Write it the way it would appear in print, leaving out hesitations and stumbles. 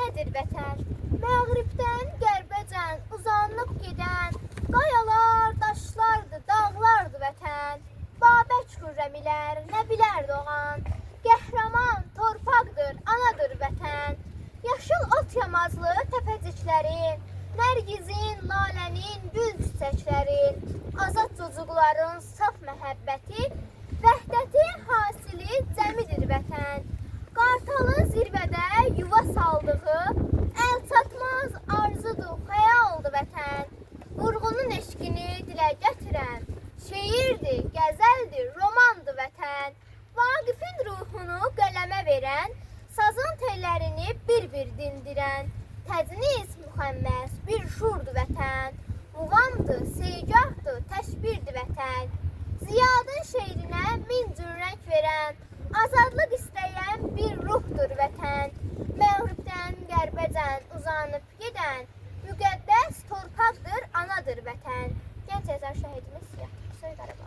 nədir vətən? Məğribdən qərbəcən uzanıb gedən qayalar, daşlardı, dağlardı vətən. Babək Xürrəmilər nə bilər doğan, qəhrəman torpaqdır, anadır vətən. Yaşıl ot yamazlı təpəciklərin, nərgizin, lalənin, gül çiçəklərin, azad çocuqların saf məhəbbəti, vəhdəti hasili cəmidir vətən. Qartalın zirvədə yuva saldığı, əl çatmaz arzudur, xəyaldır vətən. Vurğunun eşqini dilə gətirən, şeirdir, qəzəldir, romandır vətən. Vaqifin ruhunu qələmə verən, sazın tellərini bir-bir dindirən, təcnis müxəmməs bir şurdur vətən. Muğamdır, seygahdır, təşbirdir vətən. Ziyadın şeirinə min cür rəng verən, azadlıq istəyən bir ruhdur vətən. Məğribdən qərbəcən uzanıb gedən, müqəddəs torpaqdır, anadır vətən. Gənc yazar şəhidimiz Siyah Hüseyn Qarabağ.